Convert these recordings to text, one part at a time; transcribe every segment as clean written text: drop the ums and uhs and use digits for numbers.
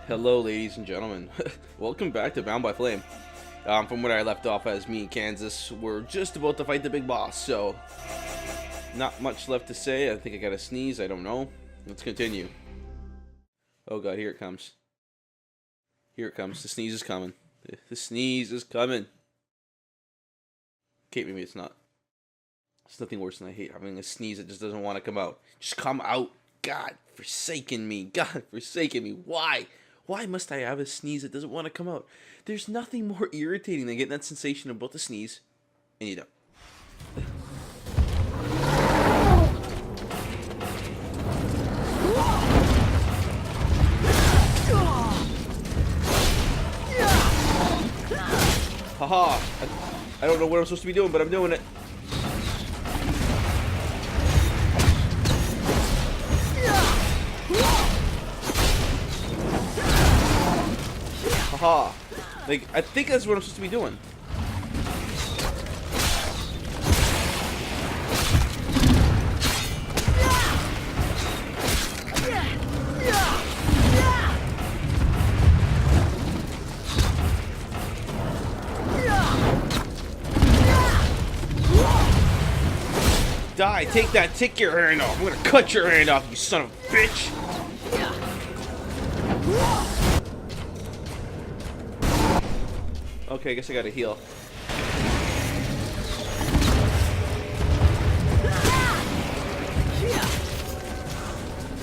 Hello, ladies and gentlemen. Welcome back to Bound by Flame. From where I left off, as me and Kansas were just about to fight the big boss, so not much left to say. I think I got a sneeze. I don't know. Let's continue. Oh god, here it comes. Here it comes. The sneeze is coming. The sneeze is coming. Okay, maybe it's not. It's nothing worse than I hate having a sneeze that just doesn't want to come out. Just come out. God forsaken me. God forsaken me. Why? Why must I have a sneeze that doesn't want to come out? There's nothing more irritating than getting that sensation of both the sneeze and you don't. Haha! I don't know what I'm supposed to be doing, but I'm doing it. Haha. Like, I think that's what I'm supposed to be doing. Die, take that, take your hand off. I'm gonna cut your hand off, you son of a bitch. Okay, I guess I gotta heal.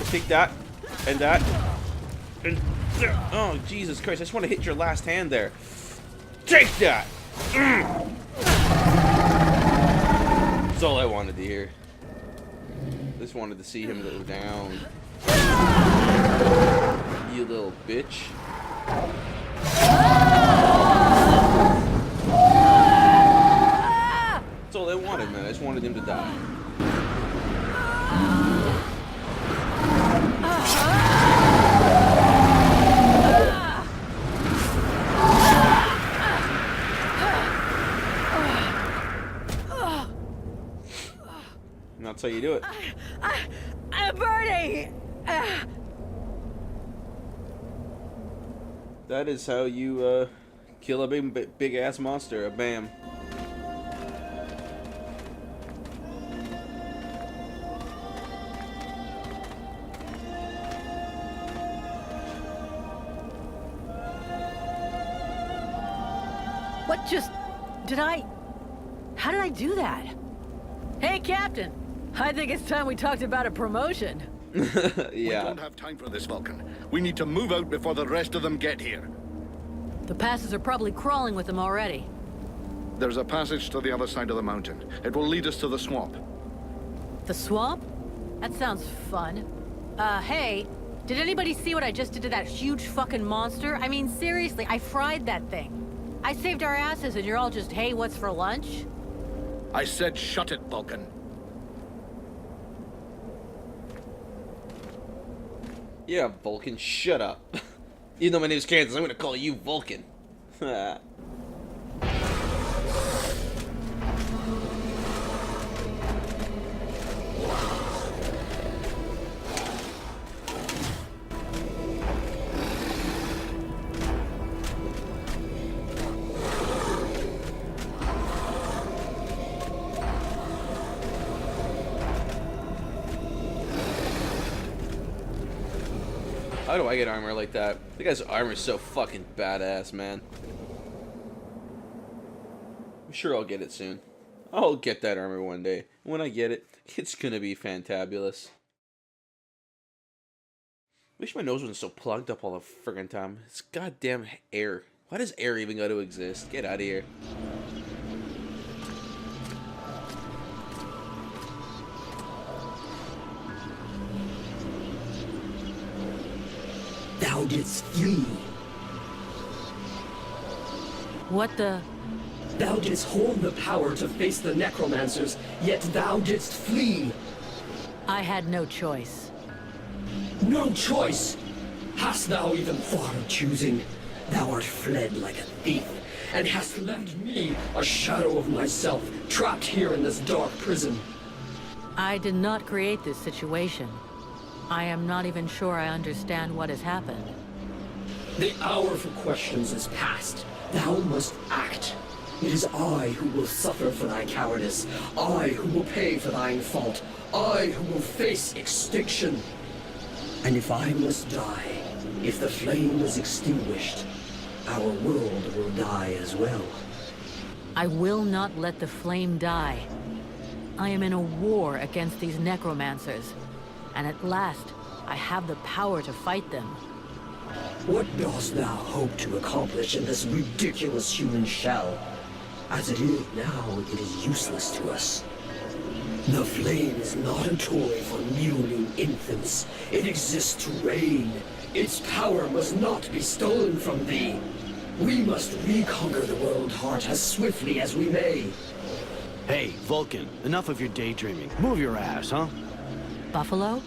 Take that, and that, and oh Jesus Christ! I just want to hit your last hand there. Take that. That's all I wanted to hear. Just wanted to see him go down. You little bitch. That's all I wanted, man. I just wanted him to die. And that's how you do it. I'm burning! That is how you kill a big ass monster. A bam. What just... How did I do that? Hey, Captain! I think it's time we talked about a promotion. Yeah. We don't have time for this, Vulcan. We need to move out before the rest of them get here. The passes are probably crawling with them already. There's a passage to the other side of the mountain. It will lead us to the swamp. The swamp? That sounds fun. Hey, did anybody see what I just did to that huge fucking monster? I mean, seriously, I fried that thing. I saved our asses and you're all just, hey, what's for lunch? I said shut it, Vulcan. Yeah, Vulcan, shut up. Even though my name is Kansas, I'm gonna call you Vulcan. How do I get armor like that? The guy's armor is so fucking badass, man. I'm sure I'll get it soon. I'll get that armor one day. When I get it, it's gonna be fantabulous. Wish my nose wasn't so plugged up all the friggin' time. It's goddamn air. Why does air even got to exist? Get out of here. Thou didst flee. What the... Thou didst hold the power to face the necromancers, yet thou didst flee. I had no choice. No choice. Hast thou even thought of choosing? Thou art fled like a thief, and hast left me, a shadow of myself, trapped here in this dark prison. I did not create this situation. I am not even sure I understand what has happened. The hour for questions is past. Thou must act. It is I who will suffer for thy cowardice. I who will pay for thine fault. I who will face extinction. And if I must die, if the flame is extinguished, our world will die as well. I will not let the flame die. I am in a war against these necromancers, and at last, I have the power to fight them. What dost thou hope to accomplish in this ridiculous human shell? As it is now, it is useless to us. The flame is not a toy for mewling infants. It exists to reign. Its power must not be stolen from thee. We must reconquer the world heart as swiftly as we may. Hey, Vulcan, enough of your daydreaming. Move your ass, huh? Buffalo?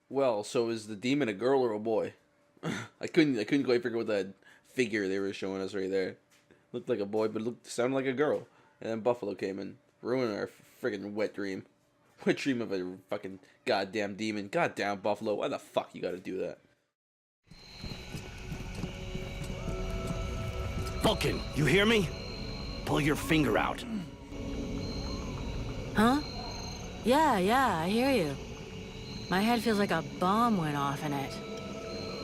Well, so is the demon a girl or a boy? I couldn't quite figure what that figure they were showing us right there. Looked like a boy, but sounded like a girl. And then Buffalo came in, ruining our friggin' wet dream. Wet dream of a fucking goddamn demon. Goddamn Buffalo, why the fuck you gotta do that? Vulcan, you hear me? Pull your finger out. Huh? Yeah, I hear you. My head feels like a bomb went off in it.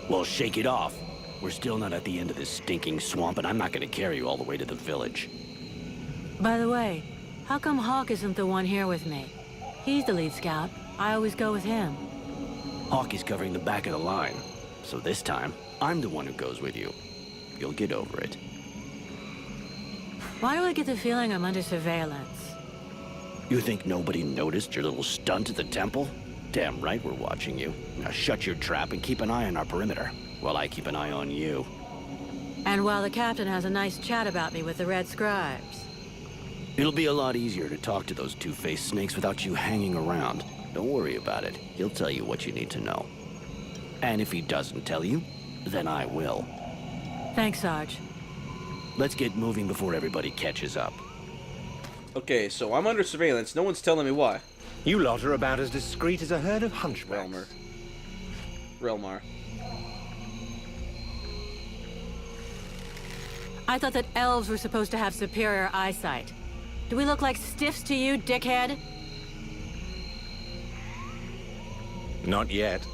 Well, shake it off. We're still not at the end of this stinking swamp, and I'm not gonna carry you all the way to the village. By the way, how come Hawk isn't the one here with me? He's the lead scout. I always go with him. Hawk is covering the back of the line, so this time, I'm the one who goes with you. You'll get over it. Why do I get the feeling I'm under surveillance? You think nobody noticed your little stunt at the temple? Damn right we're watching you. Now shut your trap and keep an eye on our perimeter, while I keep an eye on you. And while the captain has a nice chat about me with the Red Scribes. It'll be a lot easier to talk to those two-faced snakes without you hanging around. Don't worry about it. He'll tell you what you need to know. And if he doesn't tell you, then I will. Thanks, Sarge. Let's get moving before everybody catches up. Okay, so I'm under surveillance. No one's telling me why. You lot are about as discreet as a herd of hunchbacks. Relmar. I thought that elves were supposed to have superior eyesight. Do we look like stiffs to you, dickhead? Not yet.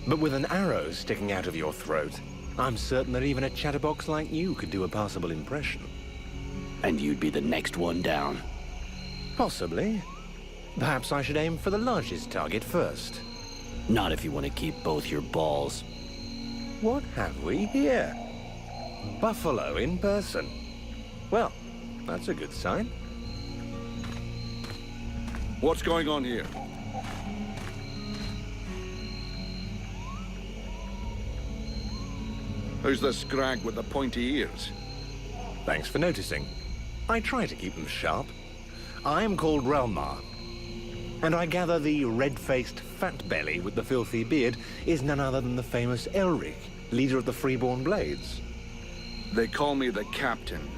But with an arrow sticking out of your throat, I'm certain that even a chatterbox like you could do a passable impression. And you'd be the next one down. Possibly. Perhaps I should aim for the largest target first. Not if you want to keep both your balls. What have we here? Buffalo in person. Well, that's a good sign. What's going on here? Who's the scrag with the pointy ears? Thanks for noticing. I try to keep them sharp. I am called Relmar. And I gather the red-faced fat belly with the filthy beard is none other than the famous Elric, leader of the Freeborn Blades. They call me the Captain.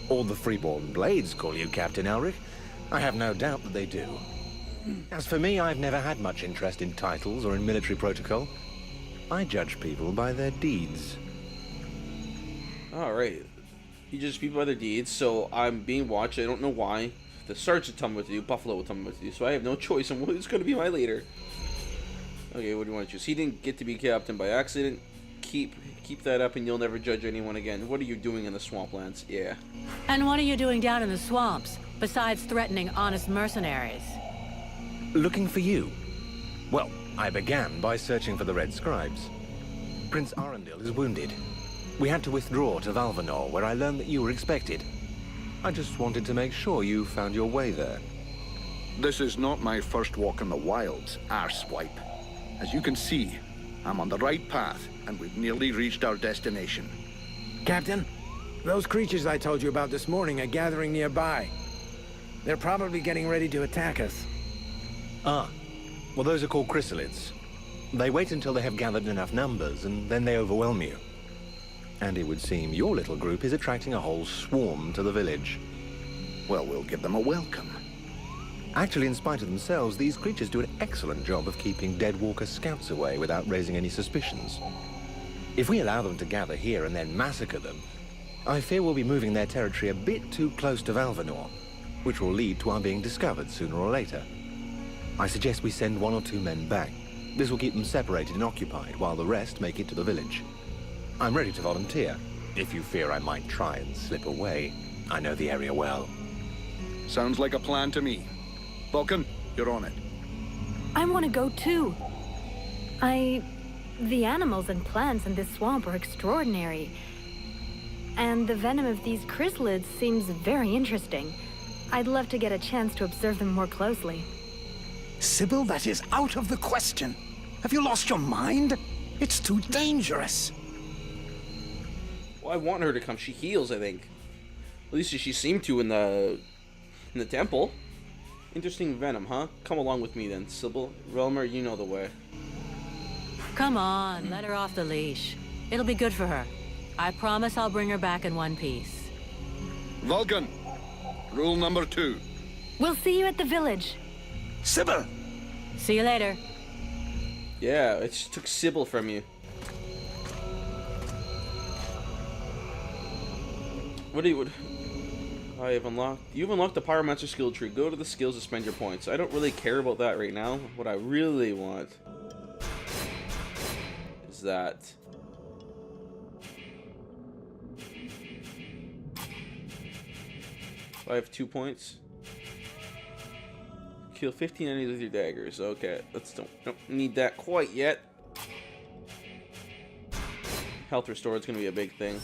All the Freeborn Blades call you Captain Elric. I have no doubt that they do. As for me, I've never had much interest in titles or in military protocol. I judge people by their deeds. Alright. You judge people by their deeds, so I'm being watched. I don't know why. The sergeant told me what to do, Buffalo will tell me what to do, so I have no choice on who's going to be my leader. Okay, what do you want to choose? He didn't get to be captain by accident. Keep that up and you'll never judge anyone again. What are you doing in the swamplands? Yeah. And what are you doing down in the swamps, besides threatening honest mercenaries? Looking for you. Well, I began by searching for the Red Scribes. Prince Arundel is wounded. We had to withdraw to Valvanor, where I learned that you were expected. I just wanted to make sure you found your way there. This is not my first walk in the wilds, arsewipe. As you can see, I'm on the right path, and we've nearly reached our destination. Captain, those creatures I told you about this morning are gathering nearby. They're probably getting ready to attack us. Ah, well, those are called chrysalids. They wait until they have gathered enough numbers, and then they overwhelm you. And it would seem your little group is attracting a whole swarm to the village. Well, we'll give them a welcome. Actually, in spite of themselves, these creatures do an excellent job of keeping dead walker scouts away without raising any suspicions. If we allow them to gather here and then massacre them, I fear we'll be moving their territory a bit too close to Valvanor, which will lead to our being discovered sooner or later. I suggest we send 1 or 2 men back. This will keep them separated and occupied while the rest make it to the village. I'm ready to volunteer, if you fear I might try and slip away. I know the area well. Sounds like a plan to me. Vulcan, you're on it. I want to go too. The animals and plants in this swamp are extraordinary. And the venom of these chrysalids seems very interesting. I'd love to get a chance to observe them more closely. Sybil, that is out of the question. Have you lost your mind? It's too dangerous. Well, I want her to come. She heals, I think. At least she seemed to in the temple. Interesting venom, huh? Come along with me then, Sybil. Relmer, you know the way. Come on, let her off the leash. It'll be good for her. I promise I'll bring her back in one piece. Vulcan, rule number 2. We'll see you at the village. Sybil! See you later. Yeah, it just took Sybil from you. I have unlocked. You've unlocked the Pyromancer skill tree. Go to the skills to spend your points. I don't really care about that right now. What I really want is that. I have 2 points. Kill 15 enemies with your daggers. Okay, let's don't need that quite yet. Health restore is gonna be a big thing.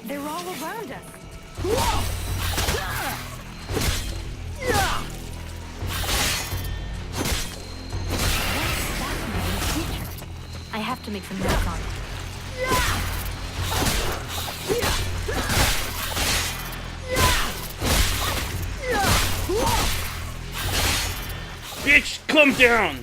They're all around us. I have to make some notes on it. Bitch, come down!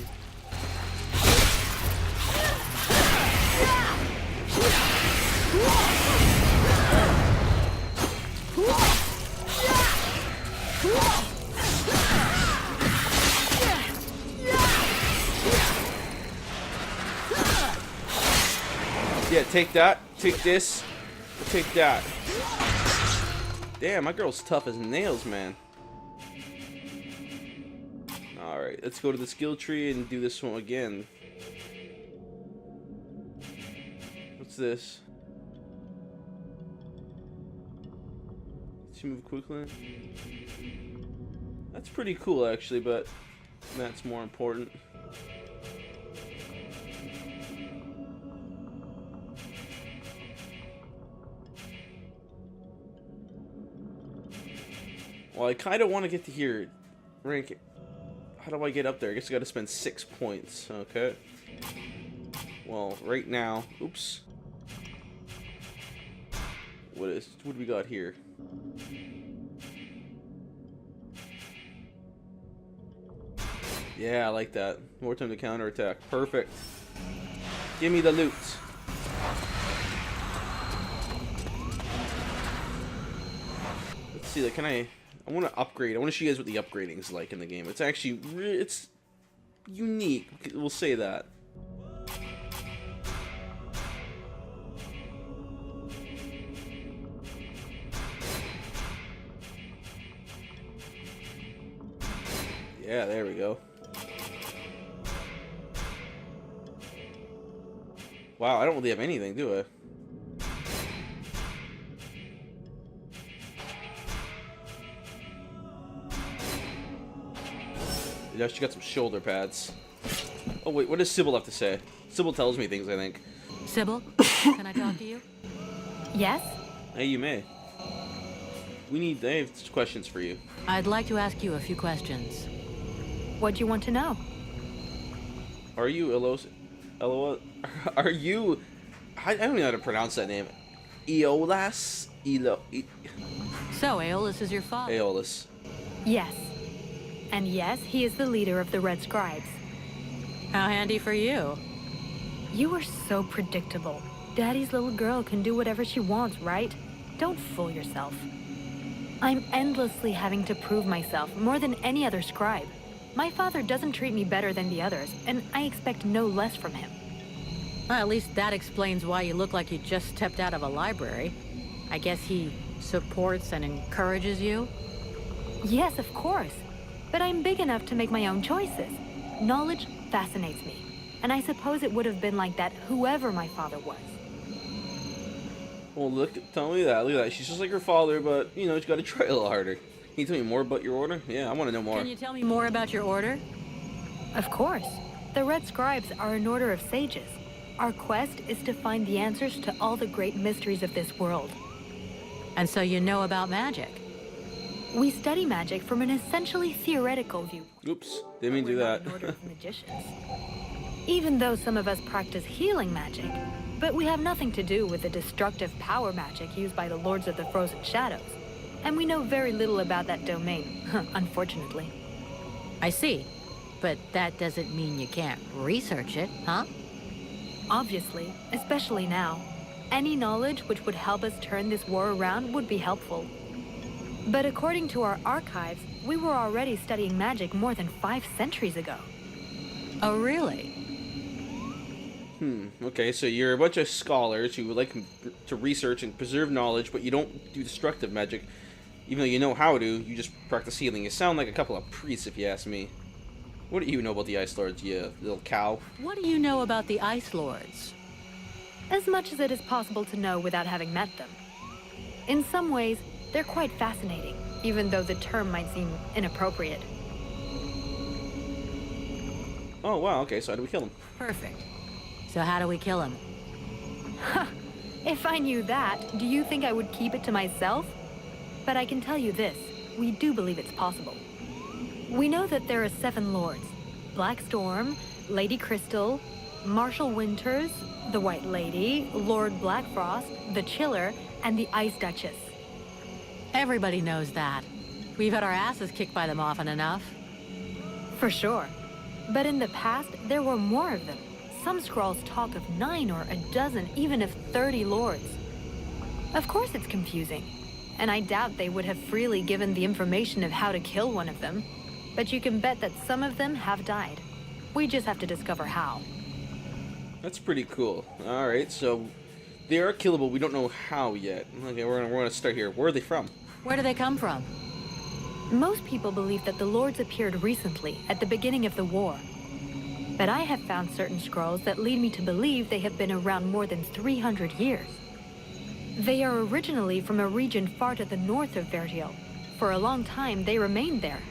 Yeah, take that. Take this. Take that. Damn, my girl's tough as nails, man. Alright, let's go to the skill tree and do this one again. What's this? She move quickly? That's pretty cool actually, but that's more important. Well, I kind of want to get to here. Rank it. How do I get up there? I guess I got to spend 6 points. Okay. Well, right now, oops. What do we got here? Yeah, I like that. More time to counterattack. Perfect. Give me the loot. Let's see. Like, can I want to upgrade. I want to show you guys what the upgrading is like in the game. It's actually it's unique. We'll say that. Yeah, there we go. Wow, I don't really have anything, do I? Yeah, she got some shoulder pads. Oh wait, what does Sybil have to say? Sybil tells me things, I think. Sybil, can I talk to you? Yes? Hey, you may. I have questions for you. I'd like to ask you a few questions. What do you want to know? Are you are you... I don't even know how to pronounce that name. Aeolus? So, Aeolus is your father? Aeolus. Yes. And yes, he is the leader of the Red Scribes. How handy for you. You are so predictable. Daddy's little girl can do whatever she wants, right? Don't fool yourself. I'm endlessly having to prove myself more than any other scribe. My father doesn't treat me better than the others, and I expect no less from him. Well, at least that explains why you look like you just stepped out of a library. I guess he supports and encourages you? Yes, of course. But I'm big enough to make my own choices. Knowledge fascinates me. And I suppose it would have been like that whoever my father was. Well, tell me that. Look at that. She's just like her father, but, you know, she's got to try a little harder. Can you tell me more about your order? Yeah, I want to know more. Can you tell me more about your order? Of course. The Red Scribes are an order of sages. Our quest is to find the answers to all the great mysteries of this world. And so you know about magic? We study magic from an essentially theoretical view. Oops, didn't mean to do that. We're not an order of magicians. Even though some of us practice healing magic, but we have nothing to do with the destructive power magic used by the Lords of the Frozen Shadows. And we know very little about that domain, unfortunately. I see. But that doesn't mean you can't research it, huh? Obviously, especially now. Any knowledge which would help us turn this war around would be helpful. But according to our archives, we were already studying magic more than 5 centuries ago. Oh, really? Okay, so you're a bunch of scholars who would like to research and preserve knowledge, but you don't do destructive magic. Even though you know how to, you just practice healing. You sound like a couple of priests, if you ask me. What do you know about the Ice Lords, you little cow? What do you know about the Ice Lords? As much as it is possible to know without having met them. In some ways, they're quite fascinating, even though the term might seem inappropriate. Oh, wow, okay, so how do we kill them? Perfect. So how do we kill him? If I knew that, do you think I would keep it to myself? But I can tell you this, we do believe it's possible. We know that there are 7 lords. Black Storm, Lady Crystal, Marshal Winters, the White Lady, Lord Blackfrost, the Chiller, and the Ice Duchess. Everybody knows that. We've had our asses kicked by them often enough. For sure. But in the past, there were more of them. Some scrolls talk of 9 or a dozen, even of 30 lords. Of course it's confusing. And I doubt they would have freely given the information of how to kill one of them. But you can bet that some of them have died. We just have to discover how. That's pretty cool. Alright, so they are killable. We don't know how yet. Okay, we're gonna start here. Where are they from? Where do they come from? Most people believe that the lords appeared recently, at the beginning of the war. But I have found certain scrolls that lead me to believe they have been around more than 300 years. They are originally from a region far to the north of Vertiel. For a long time, they remained there.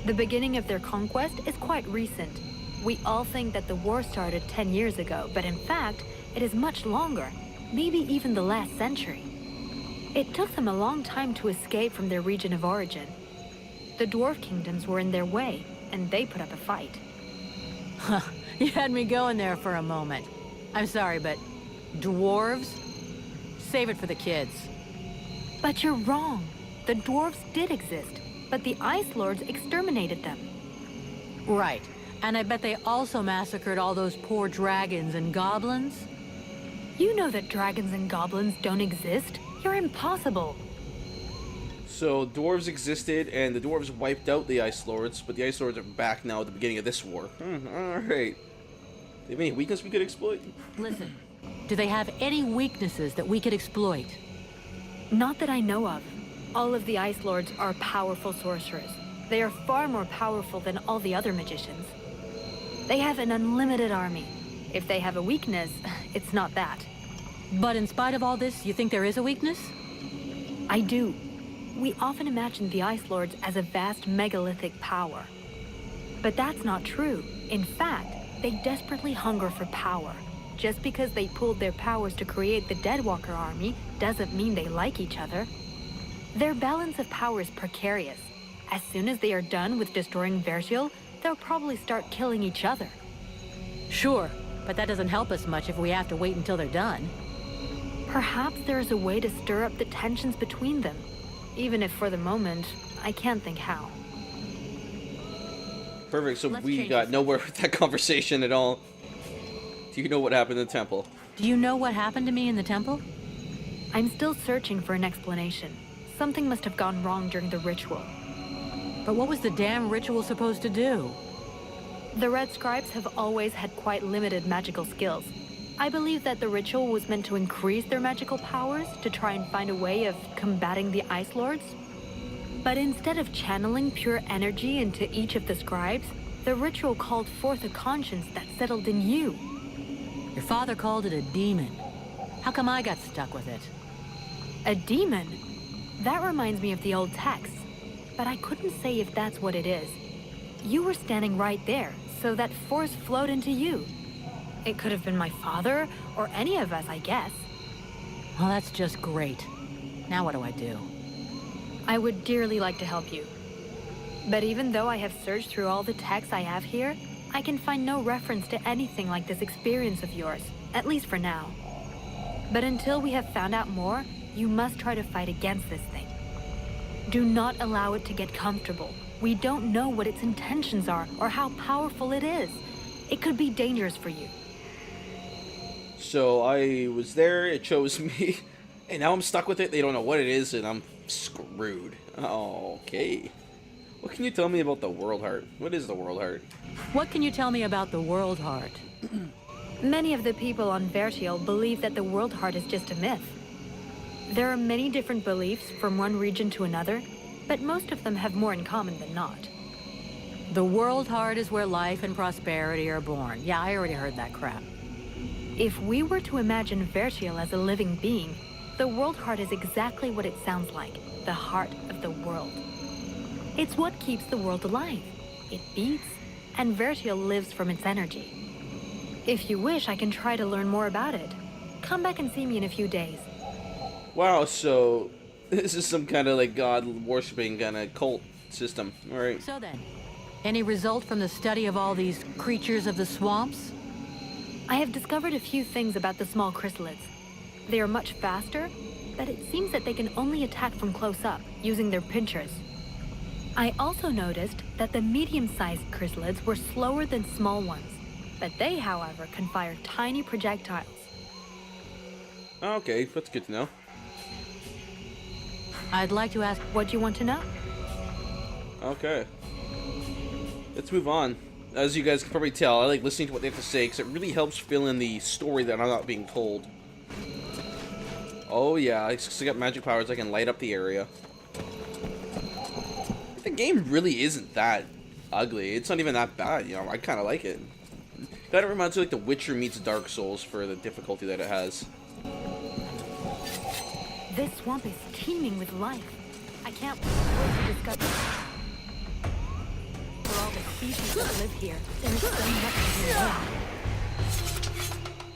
The beginning of their conquest is quite recent. We all think that the war started 10 years ago, but in fact, it is much longer, maybe even the last century. It took them a long time to escape from their region of origin. The dwarf kingdoms were in their way, and they put up a fight. You had me going there for a moment. I'm sorry, but dwarves? Save it for the kids. But you're wrong. The dwarves did exist, but the Ice Lords exterminated them. Right. And I bet they also massacred all those poor dragons and goblins? You know that dragons and goblins don't exist. You're impossible. So dwarves existed, and the dwarves wiped out the Ice Lords, but the Ice Lords are back now at the beginning of this war. Alright. Do they have any weakness we could exploit? Listen, do they have any weaknesses that we could exploit? Not that I know of. All of the Ice Lords are powerful sorcerers. They are far more powerful than all the other magicians. They have an unlimited army. If they have a weakness, it's not that. But in spite of all this, you think there is a weakness? I do. We often imagine the Ice Lords as a vast megalithic power. But that's not true. In fact, they desperately hunger for power. Just because they pooled their powers to create the Deadwalker army doesn't mean they like each other. Their balance of power is precarious. As soon as they are done with destroying Vertiel, they'll probably start killing each other. Sure, but that doesn't help us much if we have to wait until they're done. Perhaps there is a way to stir up the tensions between them. Even if for the moment, I can't think how. Perfect, so we got nowhere with that conversation at all. Do you know what happened in the temple? Do you know what happened to me in the temple? I'm still searching for an explanation. Something must have gone wrong during the ritual. But what was the damn ritual supposed to do? The Red Scribes have always had quite limited magical skills. I believe that the ritual was meant to increase their magical powers to try and find a way of combating the Ice Lords. But instead of channeling pure energy into each of the scribes, the ritual called forth a conscience that settled in you. Your father called it a demon. How come I got stuck with it? A demon? That reminds me of the old texts, but I couldn't say if that's what it is. You were standing right there, so that force flowed into you. It could have been my father, or any of us, I guess. Well, that's just great. Now what do I do? I would dearly like to help you. But even though I have searched through all the texts I have here, I can find no reference to anything like this experience of yours, at least for now. But until we have found out more, you must try to fight against this thing. Do not allow it to get comfortable. We don't know what its intentions are or how powerful it is. It could be dangerous for you. So I was there, it chose me, and now I'm stuck with it. They don't know what it is, and I'm screwed. Okay. What can you tell me about the World Heart? What is the World Heart? What can you tell me about the World Heart? Many of the people on Vertiel believe that the World Heart is just a myth. There are many different beliefs from one region to another, but most of them have more in common than not. The World Heart is where life and prosperity are born. Yeah, I already heard that crap. If we were to imagine Vertiel as a living being, the World Heart is exactly what it sounds like, the heart of the world. It's what keeps the world alive. It beats, and Vertiel lives from its energy. If you wish, I can try to learn more about it. Come back and see me in a few days. Wow, so this is some kind of like god-worshipping kind of cult system. Alright. So then, any result from the study of all these creatures of the swamps? I have discovered a few things about the small chrysalids. They are much faster, but it seems that they can only attack from close up, using their pinchers. I also noticed that the medium-sized chrysalids were slower than small ones, but they, however, can fire tiny projectiles. Okay, that's good to know. I'd like to ask... What do you want to know? Okay. Let's move on. As you guys can probably tell, I like listening to what they have to say because it really helps fill in the story that I'm not being told. Oh yeah, I got magic powers. I can light up the area. The game really isn't that ugly. It's not even that bad, you know. I kind of like it. Kind of reminds me of like The Witcher meets Dark Souls for the difficulty that it has. This swamp is teeming with life. I can't wait to discover for all the species that live here. There's so much to learn.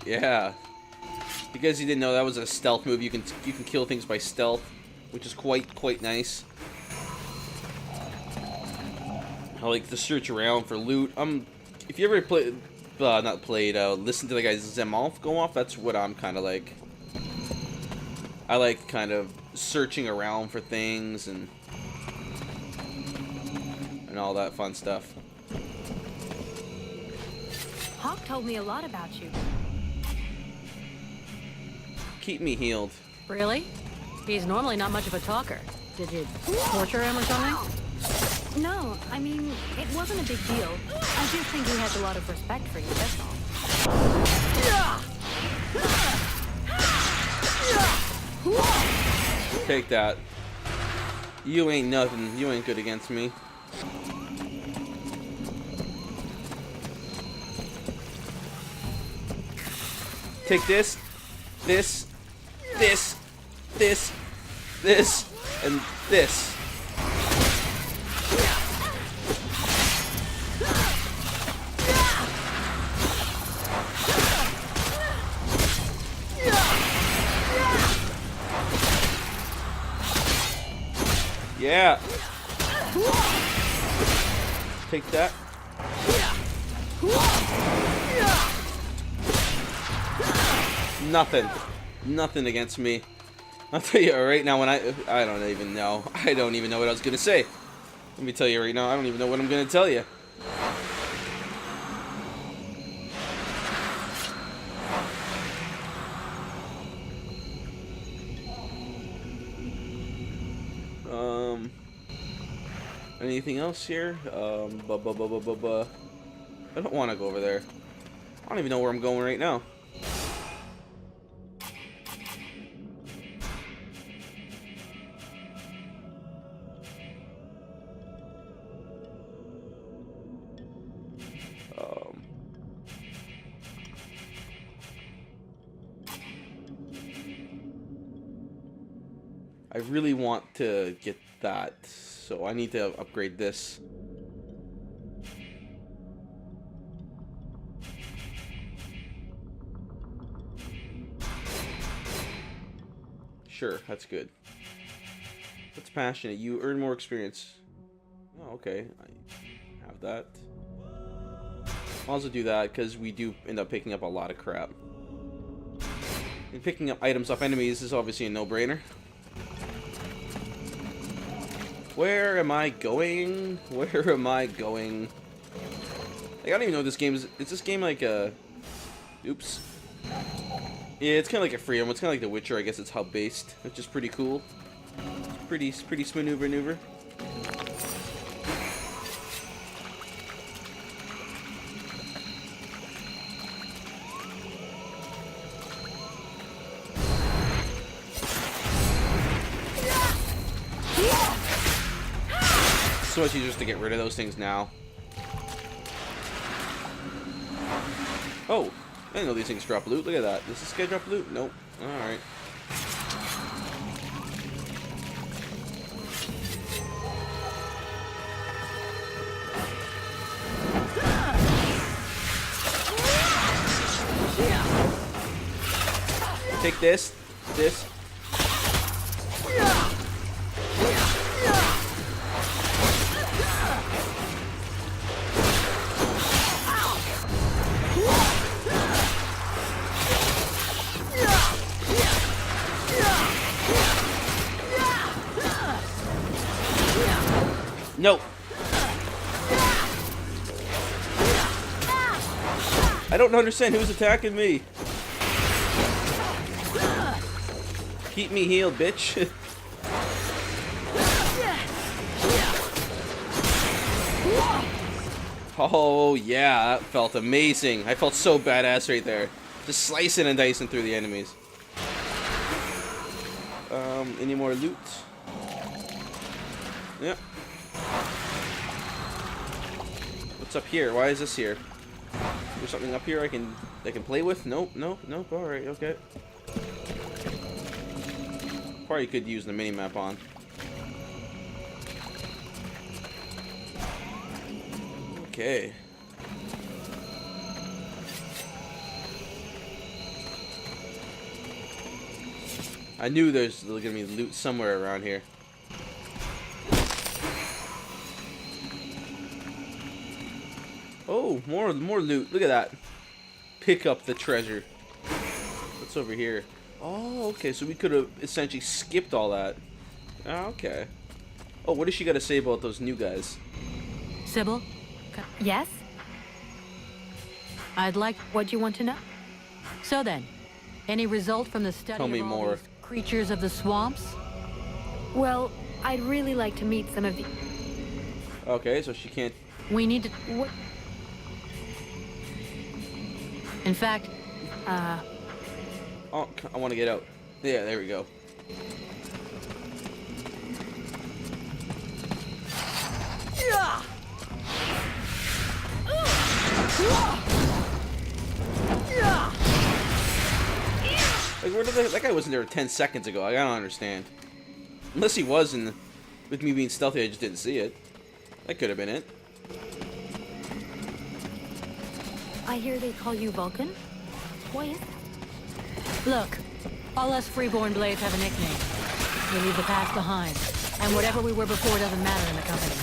Yeah. Because you didn't know, that was a stealth move. You can kill things by stealth, which is quite nice. I like to search around for loot. If you ever played, listen to the guy Zemolf go off, that's what I'm kind of like. I like kind of searching around for things and all that fun stuff. Hawk told me a lot about you. Keep me healed. Really? He's normally not much of a talker. Did you torture him or something? No, I mean, it wasn't a big deal. I just think he has a lot of respect for you, that's all. Take that. You ain't nothing. You ain't good against me. Take this, this, this, this, this, and this. Yeah. Take that. Nothing. Nothing against me. I'll tell you right now when I don't even know. I don't even know what I was going to say. Let me tell you right now, I don't even know what I'm going to tell you. Anything else here? I don't want to go over there. I don't even know where I'm going right now. I really want to get that, so I need to upgrade this. Sure, that's good. What's passionate? You earn more experience. Oh, okay. I have that. I'll also do that because we do end up picking up a lot of crap. And picking up items off enemies is obviously a no-brainer. Where am I going? Where am I going? Like, I don't even know what this game is. Is this game like a... Oops. Yeah, it's kind of like a Freedom. It's kind of like The Witcher. I guess it's hub-based, which is pretty cool. It's pretty smooth maneuver. So much easier just to get rid of those things now. Oh, I didn't know these things drop loot. Look at that. Does this guy drop loot? Nope. Alright. Take this. This. No. I don't understand who's attacking me. Keep me healed, bitch. Oh, yeah, that felt amazing. I felt so badass right there. Just slicing and dicing through the enemies. Any more loot? Yep. What's up here? Why is this here? There's something up here I can play with? Nope, nope, nope. Alright, okay. Probably could use the mini-map on. Okay. I knew there's gonna be loot somewhere around here. Oh, more loot. Look at that. Pick up the treasure. What's over here? Oh, okay. So we could have essentially skipped all that. Oh, okay. Oh, what does she got to say about those new guys? Sybil? Yes? I'd like... What do you want to know? So then, any result from the study Tell me of all more. these creatures of the swamps? Well, I'd really like to meet some of the... Okay, so she can't... We need to... What? In fact, Oh, I want to get out. Yeah, there we go. Like, where did that guy wasn't there 10 seconds ago? I don't understand. Unless he was, and with me being stealthy, I just didn't see it. That could have been it. I hear they call you Vulcan? Why is that? look, all us freeborn blades have a nickname. We leave the past behind, and whatever we were before doesn't matter in the company.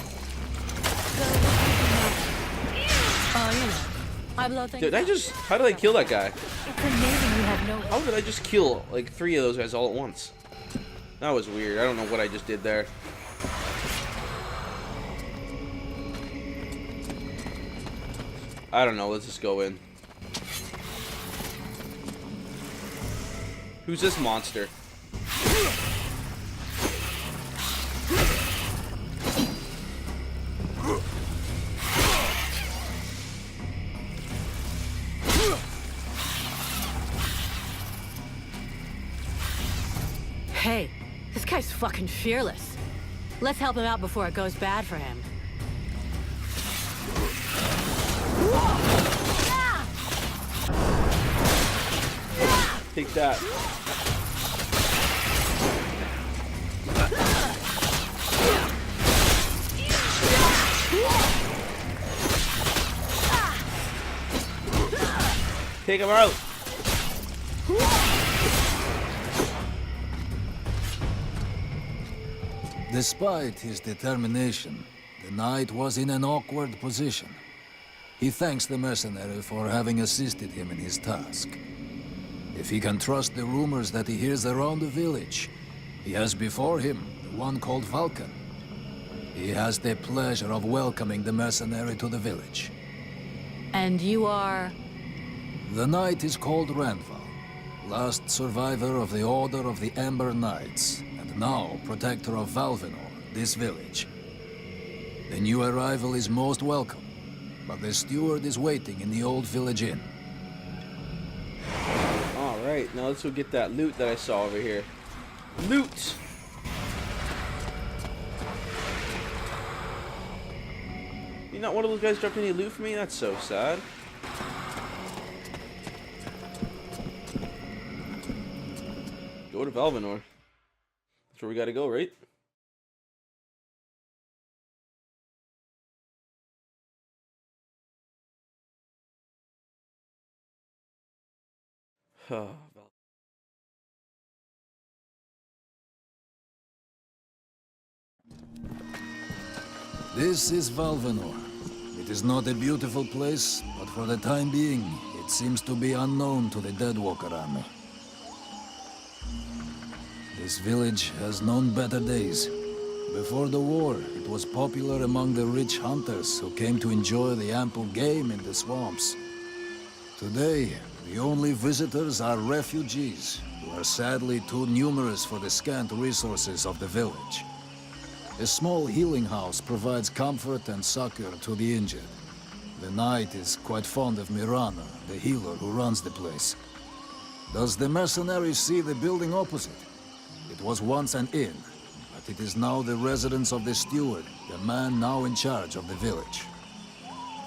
Oh, you know, I blow things Did I up. just... How did I kill that guy? It's amazing you have no... How did I just kill, like, 3 of those guys all at once? That was weird. I don't know what I just did there. I don't know. Let's just go in. Who's this monster? This guy's fucking fearless. Let's help him out before it goes bad for him. Take that. Take him out. Despite his determination, the knight was in an awkward position. He thanks the mercenary for having assisted him in his task. If he can trust the rumors that he hears around the village, he has before him the one called Vulcan. He has the pleasure of welcoming the mercenary to the village. And you are? The knight is called Randval, last survivor of the Order of the Ember Knights, and now protector of Valvenor, this village. The new arrival is most welcome, but the steward is waiting in the old village inn. Alright, now let's go get that loot that I saw over here. Loot! You not one of those guys dropped any loot for me? That's so sad. Go to Valvenor. That's where we gotta go, right? This is Valvenor. It is not a beautiful place, but for the time being, it seems to be unknown to the Deadwalker army. This village has known better days. Before the war, it was popular among the rich hunters who came to enjoy the ample game in the swamps. Today, the only visitors are refugees, who are sadly too numerous for the scant resources of the village. A small healing house provides comfort and succor to the injured. The knight is quite fond of Mirana, the healer who runs the place. Does the mercenary see the building opposite? It was once an inn, but it is now the residence of the steward, the man now in charge of the village.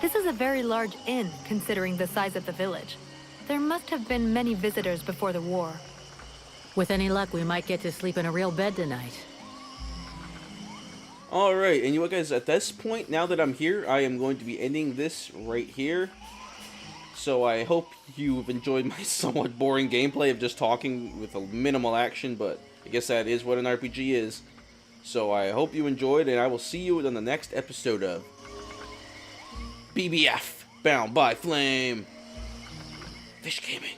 This is a very large inn, considering the size of the village. There must have been many visitors before the war. With any luck, we might get to sleep in a real bed tonight. Alright, and you know what guys, at this point, now that I'm here, I am going to be ending this right here. So I hope you've enjoyed my somewhat boring gameplay of just talking with a minimal action, but I guess that is what an RPG is. So I hope you enjoyed, and I will see you on the next episode of BBF, Bound by Flame. Fish Gaming.